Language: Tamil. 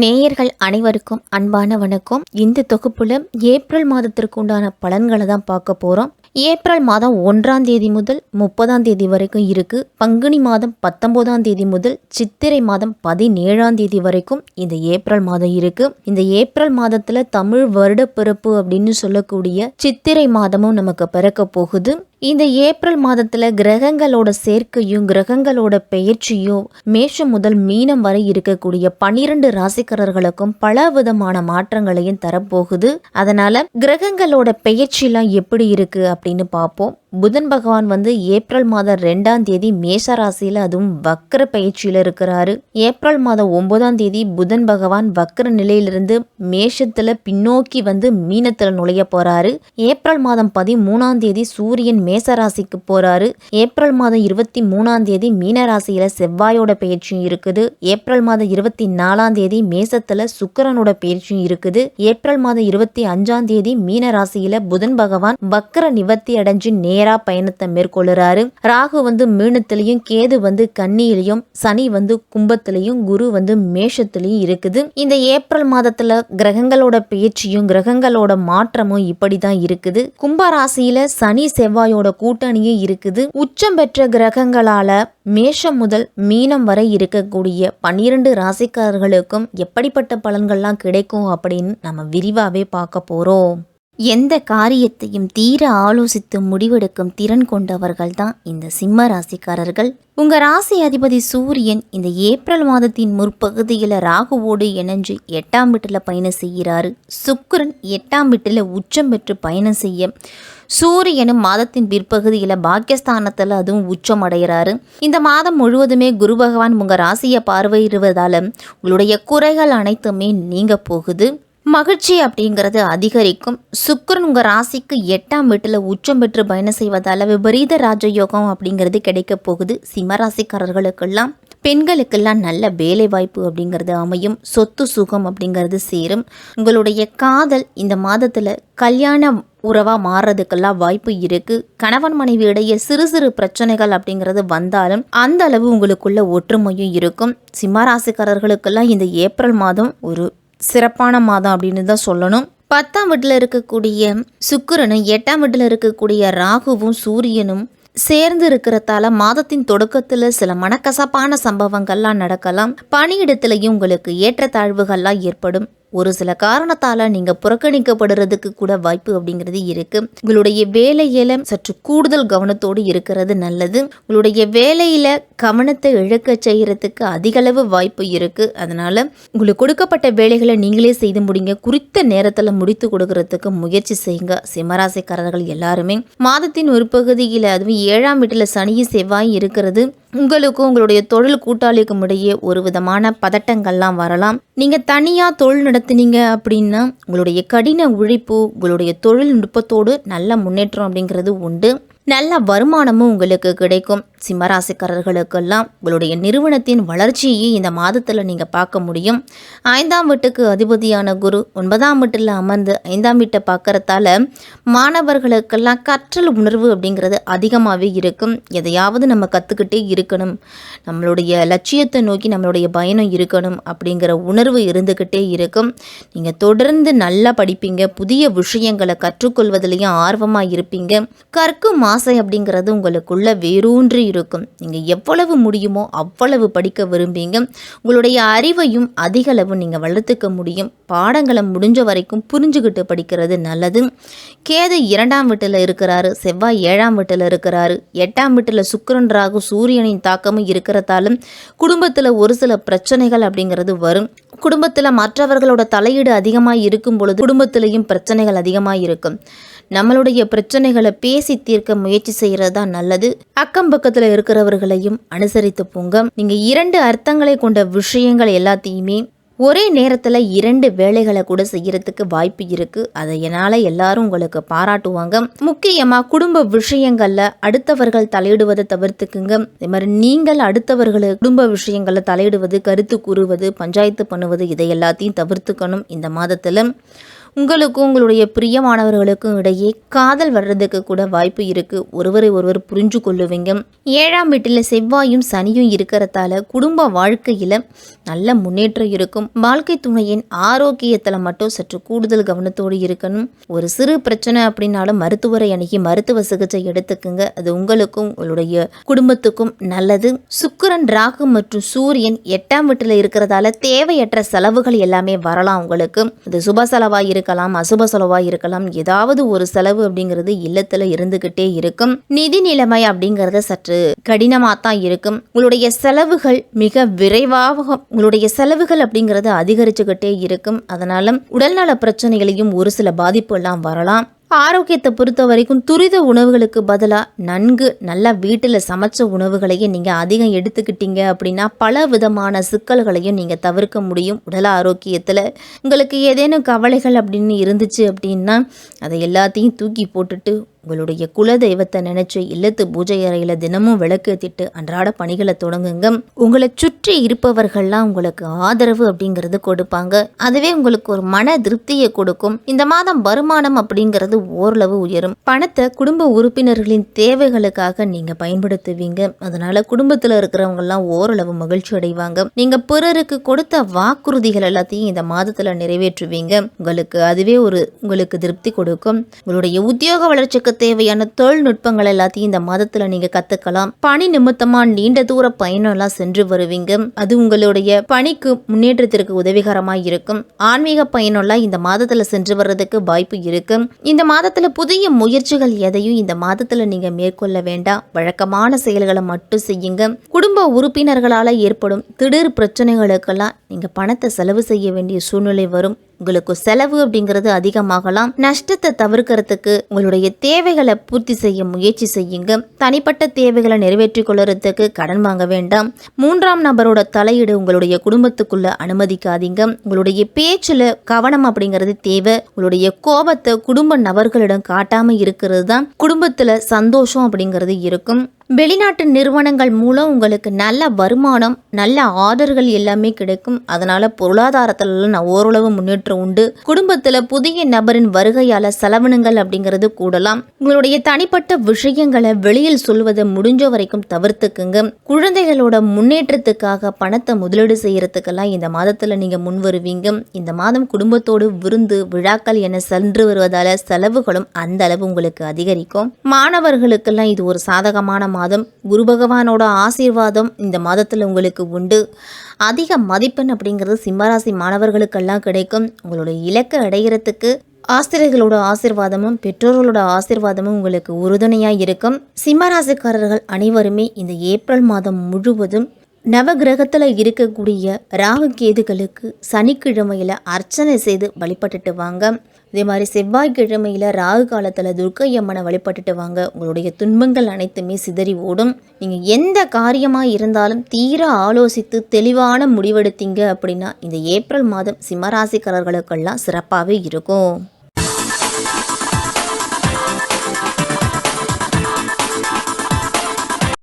நேயர்கள் அனைவருக்கும் அன்பான வணக்கம். இந்த தொகுப்புல ஏப்ரல் மாதத்திற்கு உண்டான பலன்களை தான் பார்க்க போறோம். ஏப்ரல் மாதம் 1ஆம் தேதி முதல் 30ஆம் தேதி வரைக்கும் இருக்கு. பங்குனி மாதம் 19ஆம் தேதி முதல் சித்திரை மாதம் 17ஆம் தேதி வரைக்கும் இந்த ஏப்ரல் மாதம் இருக்கு. இந்த ஏப்ரல் மாதத்துல தமிழ் வருட பிறப்பு அப்படின்னு சொல்லக்கூடிய சித்திரை மாதமும் நமக்கு பிறக்க போகுது. இந்த ஏப்ரல் மாதத்துல கிரகங்களோட சேர்க்கையும் கிரகங்களோட பெயர்ச்சியும் மேஷம் முதல் மீனம் வரை இருக்கக்கூடிய 12 ராசிக்காரர்களுக்கும் பல விதமான மாற்றங்களையும் தரப்போகுது. அதனால கிரகங்களோட பெயர்ச்சிலாம் எப்படி இருக்கு அப்படின்னு பார்ப்போம். புதன் பகவான் ஏப்ரல் மாதம் 2ஆம் தேதி மேஷ ராசியில அதுவும் வக்ர பயிற்சியில இருக்கிறாரு. ஏப்ரல் மாதம் 9ஆம் தேதி புதன் பகவான் வக்ர நிலையிலிருந்து மேஷத்துல பின்னோக்கி மீனத்துல நுழைய போறாரு. ஏப்ரல் மாதம் 13ஆம் தேதி சூரியன் மேச ராசிக்கு போறாரு. ஏப்ரல் மாதம் 23ஆம் தேதி மீன ராசியில செவ்வாயோட பயிற்சியும் இருக்குது. ஏப்ரல் மாதம் 24ஆம் தேதி மேசத்துல சுக்கிரனோட பயிற்சியும் இருக்குது. ஏப்ரல் மாதம் 25ஆம் தேதி மீன ராசியில புதன் பகவான் வக்ர நிவர்த்தி அடைஞ்சு நேரா பயணத்தை மேற்கொள்ளுறாரு. ராகு மீனத்திலையும், கேது கன்னியிலையும், சனி கும்பத்திலையும், குரு மேஷத்திலையும் இருக்குது. இந்த ஏப்ரல் மாதத்துல கிரகங்களோட பயிற்சியும் கிரகங்களோட மாற்றமும் இப்படிதான் இருக்குது. கும்ப ராசியில சனி செவ்வாயோட கூட்டணியும் இருக்குது. உச்சம் பெற்ற கிரகங்களால மேஷம் முதல் மீனம் வரை இருக்கக்கூடிய 12 ராசிக்காரர்களுக்கும் எப்படிப்பட்ட பலன்கள்லாம் கிடைக்கும் அப்படின்னு நம்ம விரிவாவே பார்க்க போறோம். எந்த காரியத்தையும் தீர ஆலோசித்து முடிவெடுக்கும் திறன் கொண்டவர்கள் தான் இந்த சிம்ம ராசிக்காரர்கள். உங்க ராசி அதிபதி சூரியன் இந்த ஏப்ரல் மாதத்தின் முற்பகுதியில் ராகுவோடு இணைஞ்சு 8ஆம் வீட்டில் பயணம் செய்கிறாரு. சுக்கிரன் 8ஆம் வீட்டில் உச்சம் பெற்று பயணம் செய்ய சூரியனும் மாதத்தின் பிற்பகுதியில் பாக்கியஸ்தானத்தில் அதுவும் உச்சம் அடைகிறாரு. இந்த மாதம் முழுவதுமே குரு பகவான் உங்க ராசியை பார்வையிடுவதால உங்களுடைய குறைகள் அனைத்துமே நீங்க போகுது. மகிழ்ச்சி அப்படிங்கிறது அதிகரிக்கும். சுக்கிரன் உங்கள் ராசிக்கு 8ஆம் வீட்டில் உச்சம் பெற்று பயணம் செய்வதால் விபரீத ராஜயோகம் அப்படிங்கிறது கிடைக்க போகுது. சிம்மராசிக்காரர்களுக்கெல்லாம் பெண்களுக்கெல்லாம் நல்ல வேலை வாய்ப்பு அப்படிங்கிறது அமையும். சொத்து சுகம் அப்படிங்கிறது சேரும். உங்களுடைய காதல் இந்த மாதத்தில் கல்யாண உறவாக மாறுறதுக்கெல்லாம் வாய்ப்பு இருக்குது. கணவன் மனைவி இடையே சிறு சிறு பிரச்சனைகள் அப்படிங்கிறது வந்தாலும் அந்த அளவு உங்களுக்குள்ள ஒற்றுமையும் இருக்கும். சிம்மராசிக்காரர்களுக்கெல்லாம் இந்த ஏப்ரல் மாதம் ஒரு சிறப்பான மாதம் அப்படின்னு தான் சொல்லணும். 10ஆம் வீட்டில் இருக்கக்கூடிய சுக்கிரனும் 8ஆம் வீட்டில் இருக்கக்கூடிய ராகுவும் சூரியனும் சேர்ந்து இருக்கிறதால மாதத்தின் தொடக்கத்தில் சில மனக்கசப்பான சம்பவங்கள்லாம் நடக்கலாம். பணியிடத்திலையும் உங்களுக்கு ஏற்றத்தாழ்வுகள்லாம் ஏற்படும். ஒரு சில காரணத்தால நீங்க புறக்கணிக்கப்படுறதுக்கு கூட வாய்ப்பு அப்படிங்கிறது இருக்கு. உங்களுடைய வேலையில சற்று கூடுதல் கவனத்தோடு இருக்கிறது நல்லது. உங்களுடைய வேலையில கவனத்தை இழக்க செய்யறதுக்கு அதிகளவு வாய்ப்பு இருக்கு. அதனால உங்களுக்கு கொடுக்கப்பட்ட வேலைகளை நீங்களே செய்து முடிங்க. குறித்த நேரத்துல முடித்து கொடுக்கறதுக்கு முயற்சி செய்யுங்க. சிம்மராசிக்காரர்கள் எல்லாருமே மாதத்தின் ஒரு பகுதியில் அதுவும் 7ஆம் வீட்டில் சனியும் செவ்வாய் இருக்கிறது உங்களுக்கும் உங்களுடைய தொழில் கூட்டாளிக்கும் இடையே ஒரு விதமான பதட்டங்கள்லாம் வரலாம். நீங்க தனியா தொழில் நடத்துனீங்க அப்படின்னா உங்களுடைய கடின உழைப்பு, உங்களுடைய தொழில்நுட்பத்தோடு நல்ல முன்னேற்றம் அப்படிங்கிறது உண்டு. நல்ல வருமானமும் உங்களுக்கு கிடைக்கும். சிம்மராசிக்காரர்களுக்கெல்லாம் உங்களுடைய நிறுவனத்தின் வளர்ச்சியை இந்த மாதத்தில் நீங்கள் பார்க்க முடியும். 5ஆம் வீட்டுக்கு அதிபதியான குரு 9ஆம் வீட்டில் அமர்ந்து 5ஆம் வீட்டை பார்க்கறதால மாணவர்களுக்கெல்லாம் கற்றல் உணர்வு அப்படிங்கிறது அதிகமாகவே இருக்கும். எதையாவது நம்ம கற்றுக்கிட்டே இருக்கணும், நம்மளுடைய லட்சியத்தை நோக்கி நம்மளுடைய பயணம் இருக்கணும் அப்படிங்கிற உணர்வு இருந்துக்கிட்டே இருக்கும். நீங்கள் தொடர்ந்து நல்லா படிப்பீங்க. புதிய விஷயங்களை கற்றுக்கொள்வதிலையும் ஆர்வமாக இருப்பீங்க. கற்கும் ஆசை அப்படிங்கிறது உங்களுக்குள்ள வேரூன்றி இருக்கும். நீங்கள் எவ்வளவு முடியுமோ அவ்வளவு படிக்க விரும்பீங்க. உங்களுடைய அறிவையும் அதிக அளவு நீங்கள் வளர்த்துக்க முடியும். பாடங்களை முடிஞ்ச வரைக்கும் புரிஞ்சுக்கிட்டு படிக்கிறது நல்லது. கேது 2ஆம் வீட்டில் இருக்கிறாரு. செவ்வாய் 7ஆம் வீட்டில் இருக்கிறாரு. 8ஆம் வீட்டில் சுக்கிரன் ராகு சூரியனின் தாக்கமும் இருக்கிறதாலும் குடும்பத்தில் ஒரு சில பிரச்சனைகள் அப்படிங்கிறது வரும். குடும்பத்தில் மற்றவர்களோட தலையீடு அதிகமாக இருக்கும் பொழுது குடும்பத்திலையும் பிரச்சனைகள் அதிகமாக இருக்கும். நம்மளுடைய பிரச்சனைகளை பேசி தீர்க்க முயற்சி செய்கிறது தான் நல்லது. அக்கம் பக்கத்தில் இருக்கிறவர்களையும் அனுசரித்து போங்க. நீங்கள் 2 அர்த்தங்களை கொண்ட விஷயங்கள் எல்லாத்தையுமே ஒரே நேரத்தில் 2 வேலைகளை கூட செய்யறதுக்கு வாய்ப்பு இருக்கு. அதையனால எல்லாரும் உங்களுக்கு பாராட்டுவாங்க. முக்கியமாக குடும்ப விஷயங்கள்ல அடுத்தவர்கள் தலையிடுவதை தவிர்த்துக்குங்க. இதே மாதிரி நீங்கள் அடுத்தவர்களுக்கு குடும்ப விஷயங்கள்ல தலையிடுவது, கருத்து கூறுவது, பஞ்சாயத்து பண்ணுவது இதை எல்லாத்தையும் தவிர்த்துக்கணும். இந்த மாதத்துல உங்களுக்கும் உங்களுடைய பிரியமானவர்களுக்கும் இடையே காதல் வர்றதுக்கு கூட வாய்ப்பு இருக்கு. ஒருவரை ஒருவர் புரிஞ்சு கொள்ளுவீங்க. 7ஆம் வீட்டில் செவ்வாயும் சனியும் இருக்கிறதால குடும்ப வாழ்க்கையில நல்ல முன்னேற்றம் இருக்கும். வாழ்க்கை துணையின் ஆரோக்கியத்தில் மட்டும் சற்று கூடுதல் கவனத்தோடு இருக்கணும். ஒரு சிறு பிரச்சனை அப்படின்னாலும் மருத்துவரை அணுகி மருத்துவ சிகிச்சை எடுத்துக்குங்க. அது உங்களுக்கும் உங்களுடைய குடும்பத்துக்கும் நல்லது. சுக்கிரன், ராகு மற்றும் சூரியன் 8ஆம் வீட்டில் இருக்கிறதால தேவையற்ற செலவுகள் எல்லாமே வரலாம். உங்களுக்கு இது சுப செலவாக இருக்கலாம், அசுப செலவாக இருக்கலாம். ஏதாவது ஒரு செலவு அப்படிங்கிறது இல்லத்தில் இருந்துகிட்டே இருக்கும். நிதி நிலைமை அப்படிங்கிறத சற்று கடினமாக தான் இருக்கும். உங்களுடைய செலவுகள் மிக விரைவாக அப்படிங்கிறது அதிகரிச்சுக்கிட்டே இருக்கும். அதனால உடல்நல பிரச்சனைகளையும் ஒரு சில பாதிப்பு எல்லாம் வரலாம். ஆரோக்கியத்தை பொறுத்த வரைக்கும் துரித உணவுகளுக்கு பதிலாக நல்லா வீட்டில் சமைச்ச உணவுகளையும் நீங்கள் அதிகம் எடுத்துக்கிட்டீங்க அப்படின்னா பல விதமான சிக்கல்களையும் நீங்கள் தவிர்க்க முடியும். உடல் ஆரோக்கியத்தில் உங்களுக்கு ஏதேனும் கவலைகள் அப்படின்னு இருந்துச்சு அப்படின்னா அதை எல்லாத்தையும் தூக்கி போட்டுட்டு உங்களுடைய குல தெய்வத்தை நினைச்சு இல்லத்து பூஜை அறையில் தினமும் விளக்கேற்றிட்டு அன்றாட பணிகளை தொடங்குங்க. உங்களை சுற்றி இருப்பவர்கள்லாம் உங்களுக்கு ஆதரவு அப்படிங்கிறது கொடுப்பாங்க. அதுவே உங்களுக்கு ஒரு மன திருப்தியை கொடுக்கும். இந்த மாதம் வருமானம் அப்படிங்கிறது ஓரளவு உயரும். பணத்தை குடும்ப உறுப்பினர்களின் தேவைகளுக்காக நீங்க பயன்படுத்துவீங்க. அதனால குடும்பத்தில் இருக்கிறவங்க எல்லாம் ஓரளவு மகிழ்ச்சி அடைவாங்க. நீங்க பிறருக்கு கொடுத்த வாக்குறுதிகள் எல்லாத்தையும் இந்த மாதத்துல நிறைவேற்றுவீங்க. உங்களுக்கு திருப்தி கொடுக்கும். உங்களுடைய உத்தியோக வளர்ச்சிக்கு தேவையான தொழில்நுட்பங்கள் எல்லாத்தையும் இந்த மாதத்துல நீங்க கத்துக்கலாம். பணி நிமித்தமா நீண்ட தூர பயணம் எல்லாம் சென்று வருவீங்க. அது உங்களுடைய பணிக்கு முன்னேற்றத்திற்கு உதவிகரமா இருக்கும். ஆன்மீக பயணம் எல்லாம் இந்த மாதத்துல சென்று வர்றதுக்கு வாய்ப்பு இருக்கு. இந்த மாதத்துல புதிய முயற்சிகள் எதையும் இந்த மாதத்துல நீங்க மேற்கொள்ள வேண்டாம். வழக்கமான செயல்களை மட்டும் செய்யுங்க. குடும்ப உறுப்பினர்களால ஏற்படும் திடீர் பிரச்சனைகளுக்கெல்லாம் நீங்க பணத்தை செலவு செய்ய வேண்டிய சூழ்நிலை வரும். உங்களுக்கு செலவு அப்படிங்கிறது அதிகமாகலாம். நஷ்டத்தை தவிர்க்கிறதுக்கு உங்களுடைய தேவைகளை பூர்த்தி செய்ய முயற்சி செய்யுங்க. தனிப்பட்ட தேவைகளை நிறைவேற்றிக் கொள்றதுக்கு கடன் வாங்க வேண்டாம். 3ஆம் நபரோட தலையீடு உங்களுடைய குடும்பத்துக்குள்ள அனுமதிக்காதீங்க. உங்களுடைய பேச்சுல கவனம் அப்படிங்கிறது தேவை. உங்களுடைய கோபத்தை குடும்ப நபர்களிடம் காட்டாம இருக்கிறது தான் குடும்பத்துல சந்தோஷம் அப்படிங்கிறது இருக்கும். வெளிநாட்டு நிறுவனங்கள் மூலம் உங்களுக்கு நல்ல வருமானம், நல்ல ஆர்டர்கள் எல்லாமே கிடைக்கும். அதனால பொருளாதாரத்துல ஓரளவு முன்னேற்றம் உண்டு. குடும்பத்துல புதிய நபரின் வருகையால செலவினங்கள் அப்படிங்கிறது கூடலாம். உங்களுடைய தனிப்பட்ட விஷயங்களை வெளியில் சொல்வதை முடிஞ்ச வரைக்கும் தவிர்த்துக்குங்க. குழந்தைகளோட முன்னேற்றத்துக்காக பணத்தை முதலீடு செய்யறதுக்கெல்லாம் இந்த மாதத்துல நீங்க முன் வருவீங்க. இந்த மாதம் குடும்பத்தோடு விருந்து விழாக்கள் என சென்று வருவதால செலவுகளும் அந்த அளவு உங்களுக்கு அதிகரிக்கும். மாணவர்களுக்கெல்லாம் இது ஒரு சாதகமான மாதம். குரு பகவானோட ஆசீர்வாதம் இந்த மாதத்துல உங்களுக்கு உண்டு. அதிக மதிப்பெண் அப்படிங்கிறது சிம்மராசி மாணவர்களுக்கெல்லாம் கிடைக்கும். உங்களுடைய இலக்கை அடைகிறதுக்கு ஆசிரியர்களோட ஆசீர்வாதமும் பெற்றோர்களோட ஆசீர்வாதமும் உங்களுக்கு உறுதுணையாக இருக்கும். சிம்மராசிக்காரர்கள் அனைவருமே இந்த ஏப்ரல் மாதம் முழுவதும் நவகிரகத்தில் இருக்கக்கூடிய ராகு கேதுகளுக்கு சனிக்கிழமையில் அர்ச்சனை செய்து வழிபட்டுட்டு வாங்க. இதே மாதிரி செவ்வாய்க்கிழமையில் ராகு காலத்தில் துர்க்கை அம்மனை வழிபட்டுட்டு வாங்க. உங்களுடைய துன்பங்கள் அனைத்துமே சிதறி ஓடும். நீங்கள் எந்த காரியமாக இருந்தாலும் தீர ஆலோசித்து தெளிவான முடிவெடுத்தீங்க அப்படின்னா இந்த ஏப்ரல் மாதம் சிம்மராசிக்காரர்களுக்கெல்லாம் சிறப்பாகவே இருக்கும்.